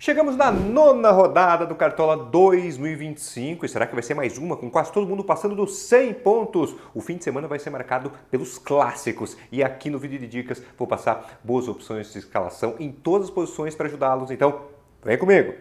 Chegamos na nona rodada do Cartola 2025 e será que vai ser mais uma com quase todo mundo passando dos 100 pontos? O fim de semana vai ser marcado pelos clássicos e aqui no vídeo de dicas vou passar boas opções de escalação em todas as posições para ajudá-los, então vem comigo!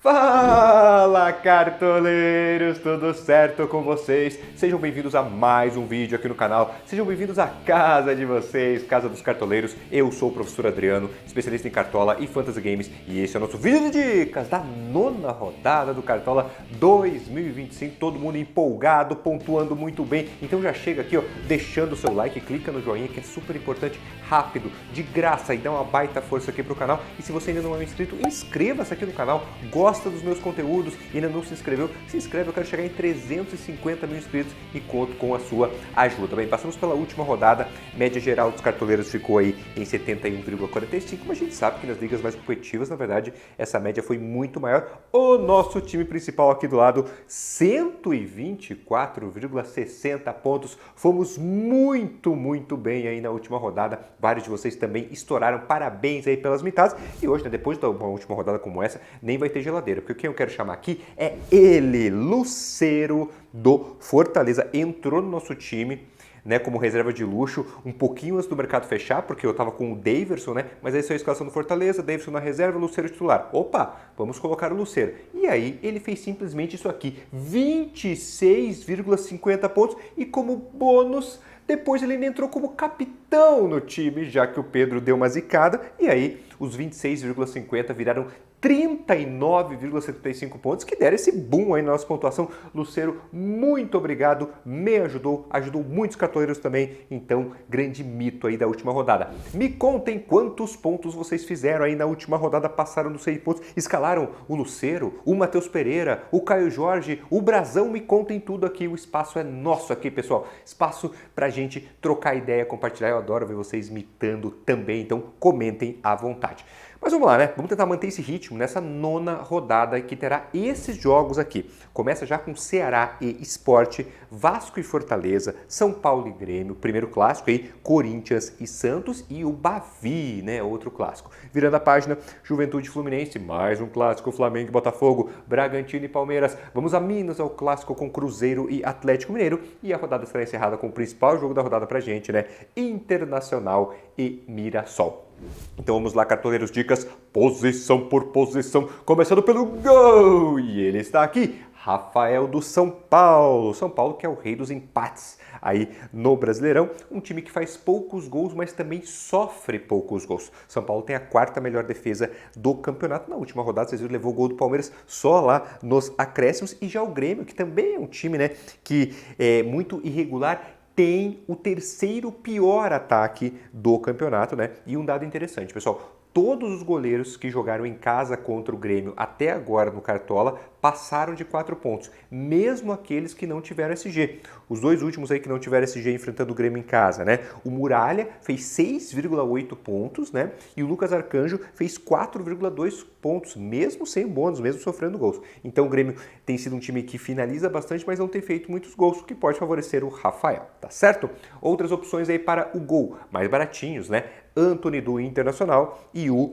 Fala, cartoleiros! Tudo certo com vocês? Sejam bem-vindos a mais um vídeo aqui no canal. Sejam bem-vindos à casa de vocês, Casa dos Cartoleiros. Eu sou o professor Adriano, especialista em Cartola e Fantasy Games, e esse é o nosso vídeo de dicas da nona rodada do Cartola 2025. Todo mundo empolgado, pontuando muito bem. Então já chega aqui, ó, deixando o seu like, clica no joinha que é super importante, rápido, de graça, e dá uma baita força aqui pro canal. E se você ainda não é inscrito, inscreva-se aqui no canal. Gosta dos meus conteúdos e ainda não se inscreveu, se inscreve, eu quero chegar em 350 mil inscritos e conto com a sua ajuda. Bem, passamos pela última rodada, média geral dos cartoleiros ficou aí em 71,45, mas a gente sabe que nas ligas mais competitivas, na verdade, essa média foi muito maior. O nosso time principal aqui do lado, 124,60 pontos, fomos muito bem aí na última rodada, vários de vocês também estouraram, parabéns aí pelas mitadas, e hoje, né, depois de uma última rodada como essa, nem vai ter geladeira, porque quem eu quero chamar aqui é ele, Lucero do Fortaleza, entrou no nosso time, né, como reserva de luxo, um pouquinho antes do mercado fechar, porque eu tava com o Daverson, né, mas aí saiu a escalação do Fortaleza, Daverson na reserva, Lucero titular. Opa, vamos colocar o Lucero. E aí ele fez simplesmente isso aqui, 26,50 pontos, e como bônus, depois ele ainda entrou como capitão no time, já que o Pedro deu uma zicada, e aí os 26,50 viraram 39,75 pontos, que deram esse boom aí na nossa pontuação. Lucero, muito obrigado, me ajudou muitos cartoleiros também, então grande mito aí da última rodada. Me contem quantos pontos vocês fizeram aí na última rodada, passaram dos 100 pontos, escalaram o Lucero, o Matheus Pereira, o Caio Jorge, o Brazão, me contem tudo aqui, o espaço é nosso aqui, pessoal, espaço pra gente trocar ideia, compartilhar, eu adoro ver vocês mitando também, então comentem à vontade. Mas vamos lá, né? Vamos tentar manter esse ritmo nessa nona rodada que terá esses jogos aqui. Começa já com Ceará e Sport, Vasco e Fortaleza, São Paulo e Grêmio, primeiro clássico aí, Corinthians e Santos e o Bavi, né? Outro clássico. Virando a página, Juventude e Fluminense, mais um clássico, Flamengo e Botafogo, Bragantino e Palmeiras. Vamos a Minas, ao clássico com Cruzeiro e Atlético Mineiro. E a rodada será encerrada com o principal jogo da rodada pra gente, né? Internacional e Mirassol. Então vamos lá, cartoleiros, dicas, posição por posição, começando pelo gol, e ele está aqui, Rafael do São Paulo. São Paulo que é o rei dos empates aí no Brasileirão, um time que faz poucos gols, mas também sofre poucos gols. São Paulo tem a quarta melhor defesa do campeonato. Na última rodada, vocês viram, levou o gol do Palmeiras só lá nos acréscimos, e já o Grêmio, que também é um time, né, que é muito irregular, tem o terceiro pior ataque do campeonato, né? E um dado interessante, pessoal, todos os goleiros que jogaram em casa contra o Grêmio até agora no Cartola passaram de 4 pontos, mesmo aqueles que não tiveram SG. Os dois últimos aí que não tiveram SG enfrentando o Grêmio em casa, né? O Muralha fez 6,8 pontos, né? E o Lucas Arcanjo fez 4,2 pontos, mesmo sem bônus, mesmo sofrendo gols. Então o Grêmio tem sido um time que finaliza bastante, mas não tem feito muitos gols, o que pode favorecer o Rafael, tá certo? Outras opções aí para o gol, mais baratinhos, né? Antony do Internacional e o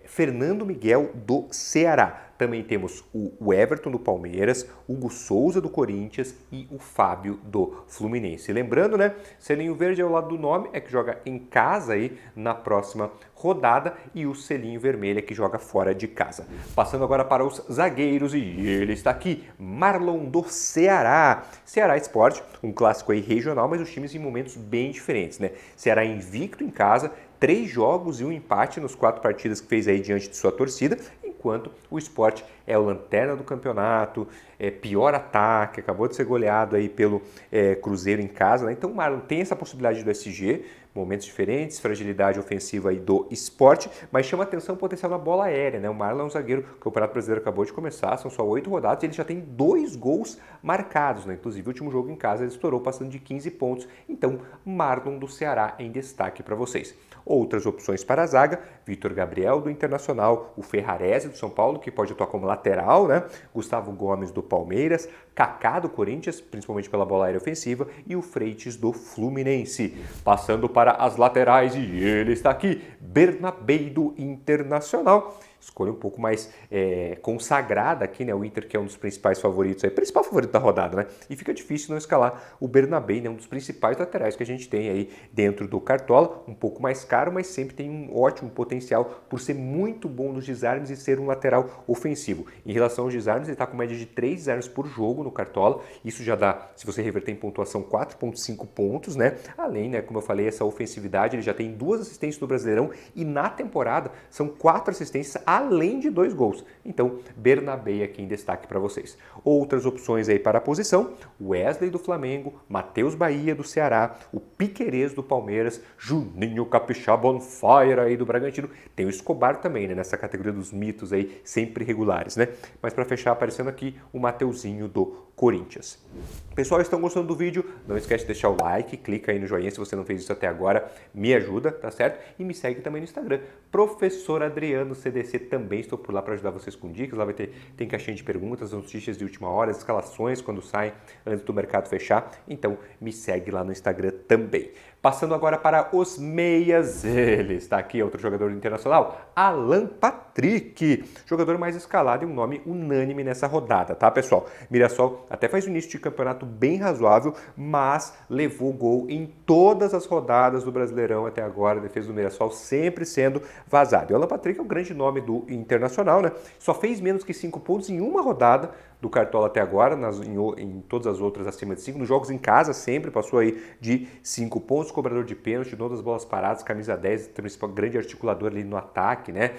Fernando Miguel do Ceará. Também temos o Everton do Palmeiras, o Hugo Souza do Corinthians e o Fábio do Fluminense. Lembrando, né, selinho verde ao lado do nome é que joga em casa aí na próxima rodada, e o selinho vermelho é que joga fora de casa. Passando agora para os zagueiros, e ele está aqui, Marlon do Ceará. Ceará Sport, um clássico aí regional, mas os times em momentos bem diferentes, né? Ceará invicto em casa, 3 jogos e um empate nos 4 partidas que fez aí diante de sua torcida, enquanto o Sport é o lanterna do campeonato, pior ataque, acabou de ser goleado aí pelo Cruzeiro em casa, né? Então o Marlon tem essa possibilidade do SG, momentos diferentes, fragilidade ofensiva aí do Sport, mas chama atenção o potencial na bola aérea, né? O Marlon é um zagueiro, o Campeonato Brasileiro acabou de começar, são só 8 rodadas e ele já tem 2 gols marcados, né? Inclusive o último jogo em casa ele estourou passando de 15 pontos, então Marlon do Ceará em destaque para vocês. Outras opções para a zaga, Vitor Gabriel do Internacional, o Ferrarese do São Paulo, que pode atuar como lateral, né? Gustavo Gomes do Palmeiras, Kaká do Corinthians, principalmente pela bola aérea ofensiva, e o Freitas do Fluminense. Passando para as laterais, e ele está aqui, Bernabei do Internacional. Escolha um pouco mais consagrada aqui, né? O Inter, que é um dos principais favoritos, principal favorito da rodada, né? E fica difícil não escalar o Bernabei, né? Um dos principais laterais que a gente tem aí dentro do Cartola, um pouco mais caro, mas sempre tem um ótimo potencial por ser muito bom nos desarmes e ser um lateral ofensivo. Em relação aos desarmes, ele está com média de 3 desarmes por jogo no Cartola. Isso já dá, se você reverter em pontuação, 4,5 pontos, né? Além, né, como eu falei, essa ofensividade, ele já tem 2 assistências no Brasileirão e na temporada são 4 assistências além de 2 gols. Então, Bernabei aqui em destaque para vocês. Outras opções aí para a posição, Wesley do Flamengo, Matheus Bahia do Ceará, o Piquerez do Palmeiras, Juninho Capixaba on fire aí do Bragantino. Tem o Escobar também, né, nessa categoria dos mitos aí, sempre regulares, né? Mas para fechar, aparecendo aqui, o Mateuzinho do Corinthians. Pessoal, estão gostando do vídeo? Não esquece de deixar o like, clica aí no joinha se você não fez isso até agora, me ajuda, tá certo? E me segue também no Instagram, Professor Adriano CDC, também estou por lá para ajudar vocês com dicas, lá tem caixinha de perguntas, notícias de última hora, as escalações quando saem antes do mercado fechar, então me segue lá no Instagram também. Passando agora para os meias, ele está aqui, outro jogador internacional, Alan Patrick, jogador mais escalado e um nome unânime nessa rodada, tá pessoal? Mirassol até faz um início de campeonato bem razoável, mas levou gol em todas as rodadas do Brasileirão até agora, a defesa do Mirassol sempre sendo vazada. E o Alan Patrick é o grande nome do Internacional, né? Só fez menos que 5 pontos em uma rodada do Cartola até agora, em todas as outras acima de 5, nos jogos em casa sempre passou aí de 5 pontos, cobrador de pênalti, dono das bolas paradas, camisa 10, grande articulador ali no ataque, né?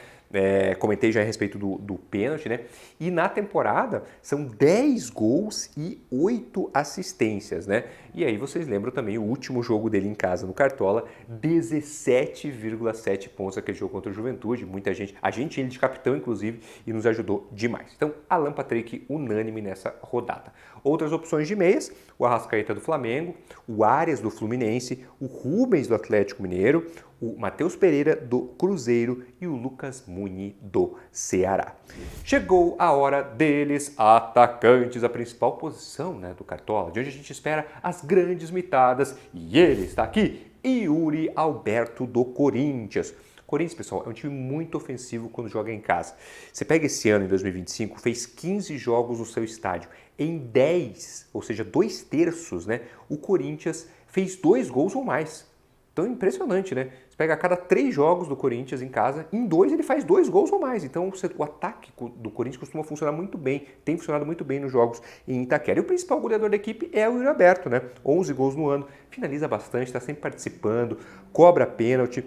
Comentei já a respeito do pênalti, né? E na temporada são 10 gols e 8 assistências, né? E aí vocês lembram também o último jogo dele em casa no Cartola, 17,7 pontos aquele jogo contra o Juventude. Muita gente, ele de capitão inclusive, e nos ajudou demais. Então, Alan Patrick unânime nessa rodada. Outras opções de meias, o Arrascaeta do Flamengo, o Arias do Fluminense, o Rubens do Atlético Mineiro, o Matheus Pereira do Cruzeiro e o Lucas Mugni do Ceará. Chegou a hora deles, atacantes, a principal posição, né, do Cartola, de onde a gente espera as grandes mitadas, e ele está aqui, Yuri Alberto do Corinthians. Corinthians, pessoal, é um time muito ofensivo quando joga em casa. Você pega esse ano, em 2025, fez 15 jogos no seu estádio. Em 10, ou seja, 2/3, né, o Corinthians fez 2 gols ou mais. Então, impressionante, né? Você pega a cada 3 jogos do Corinthians em casa, em 2 ele faz 2 gols ou mais. Então, o ataque do Corinthians costuma funcionar muito bem, tem funcionado muito bem nos jogos em Itaquera. E o principal goleador da equipe é o Yuri Alberto, né? 11 gols no ano, finaliza bastante, está sempre participando, cobra pênalti.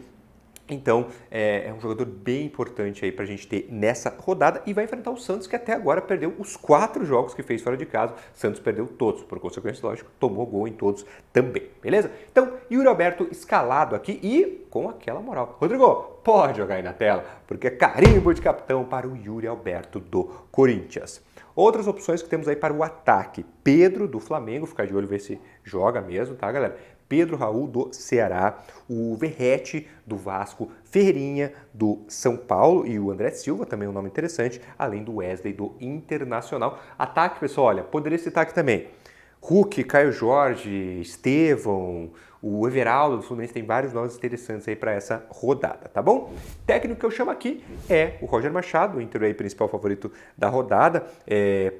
Então, é um jogador bem importante aí pra gente ter nessa rodada e vai enfrentar o Santos, que até agora perdeu os 4 jogos que fez fora de casa. O Santos perdeu todos, por consequência, lógico, tomou gol em todos também, beleza? Então, Yuri Alberto escalado aqui e com aquela moral. Rodrigo, pode jogar aí na tela, porque é carimbo de capitão para o Yuri Alberto do Corinthians. Outras opções que temos aí para o ataque. Pedro do Flamengo, ficar de olho ver se joga mesmo, tá, galera? Pedro Raul do Ceará, o Verratti do Vasco, Ferreirinha do São Paulo e o André Silva, também um nome interessante, além do Wesley do Internacional. Ataque, pessoal, olha, poderia citar aqui também Hulk, Caio Jorge, Estevão, o Everaldo do Fluminense, tem vários nomes interessantes aí para essa rodada, tá bom? Técnico que eu chamo aqui é o Roger Machado, o Inter aí principal favorito da rodada,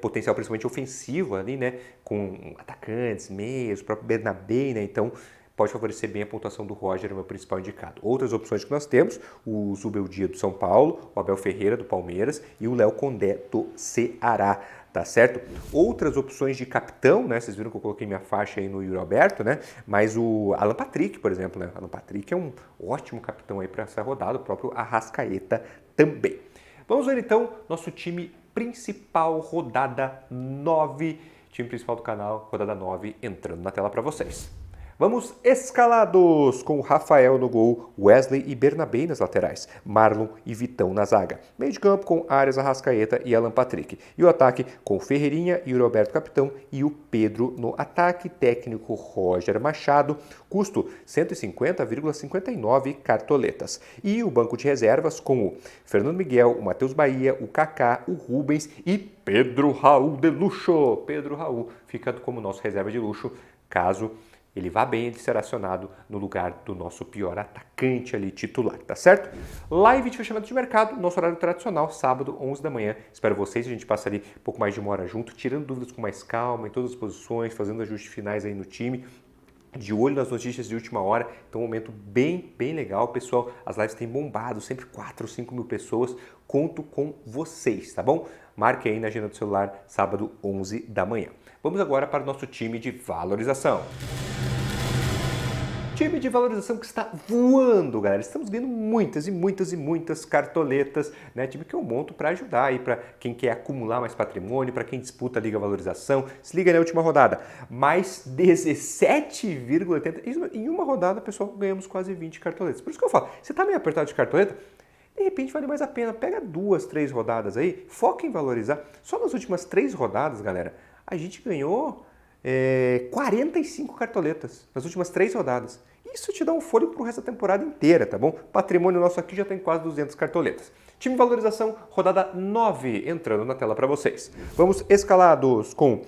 potencial principalmente ofensivo ali, né, com atacantes, meias, o próprio Bernabei, né, então pode favorecer bem a pontuação do Roger, é o meu principal indicado. Outras opções que nós temos, o Zubeldia do São Paulo, o Abel Ferreira do Palmeiras e o Léo Condé do Ceará, tá certo? Outras opções de capitão, né? Vocês viram que eu coloquei minha faixa aí no Yuri Alberto, né? Mas o Alan Patrick, por exemplo, né? Alan Patrick é um ótimo capitão aí para essa rodada, o próprio Arrascaeta também. Vamos ver então nosso time principal, rodada 9, time principal do canal, rodada 9, entrando na tela para vocês. Vamos escalados com Rafael no gol, Wesley e Bernabé nas laterais, Marlon e Vitão na zaga. Meio de campo com Arias, Arrascaeta e Alan Patrick. E o ataque com Ferreirinha e o Roberto Capitão e o Pedro no ataque. Técnico Roger Machado, custo 150,59 cartoletas. E o banco de reservas com o Fernando Miguel, o Matheus Bahia, o Kaká, o Rubens e Pedro Raul de luxo. Pedro Raul ficando como nosso reserva de luxo, caso ele vá bem, ele será acionado no lugar do nosso pior atacante ali titular, tá certo? Live de fechamento de mercado, nosso horário tradicional, sábado, 11 da manhã. Espero vocês, a gente passa ali um pouco mais de uma hora junto, tirando dúvidas com mais calma, em todas as posições, fazendo ajustes finais aí no time. De olho nas notícias de última hora, então um momento bem legal, pessoal. As lives têm bombado, sempre 4 ou 5 mil pessoas. Conto com vocês, tá bom? Marque aí na agenda do celular, sábado, 11 da manhã. Vamos agora para o nosso time de valorização. Time de valorização que está voando, galera. Estamos ganhando muitas cartoletas, né? Time que eu monto para ajudar aí para quem quer acumular mais patrimônio, para quem disputa a Liga Valorização. Se liga na última rodada, mais 17,80. Em uma rodada, pessoal, ganhamos quase 20 cartoletas. Por isso que eu falo, você tá meio apertado de cartoleta, de repente vale mais a pena. Pega 2, 3 rodadas aí, foca em valorizar. Só nas últimas 3 rodadas, galera, a gente ganhou 45 cartoletas nas últimas 3 rodadas. Isso te dá um fôlego pro resto da temporada inteira, tá bom? Patrimônio nosso aqui já tem quase 200 cartoletas. Time de valorização, rodada 9, entrando na tela para vocês. Vamos escalados com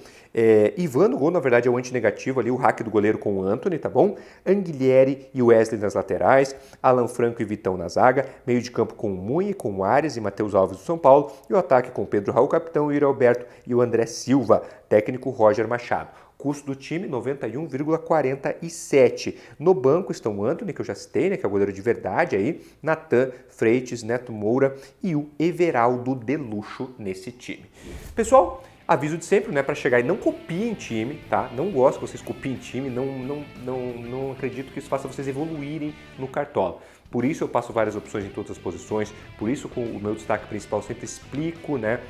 Ivan no gol, na verdade é o antinegativo ali, o hack do goleiro com o Antony, tá bom? Anguilhere e Wesley nas laterais, Alan Franco e Vitão na zaga, meio de campo com Munha, com Arias e Matheus Alves do São Paulo, e o ataque com Pedro Raul Capitão, o Yuri Alberto e o André Silva, técnico Roger Machado. Custo do time, 91,47. No banco estão o Antony, que eu já citei, né, que é o goleiro de verdade aí, Natan, Freitas, Neto Moura e o Everaldo de luxo nesse time. Pessoal, aviso de sempre, né, para chegar e não copiem time, tá? Não gosto que vocês copiem time, não acredito que isso faça vocês evoluírem no Cartola. Por isso eu passo várias opções em todas as posições, por isso com o meu destaque principal eu sempre explico, né,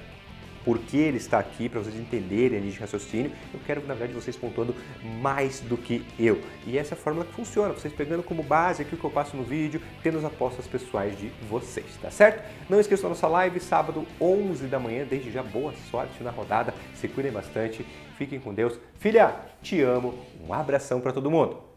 por que ele está aqui, para vocês entenderem a linha de raciocínio. Eu quero, na verdade, vocês pontuando mais do que eu. E essa é a fórmula que funciona, vocês pegando como base aquilo que eu passo no vídeo, tendo as apostas pessoais de vocês, tá certo? Não esqueçam da nossa live, sábado, 11 da manhã. Desde já, boa sorte na rodada, se cuidem bastante, fiquem com Deus. Filha, te amo, um abração para todo mundo.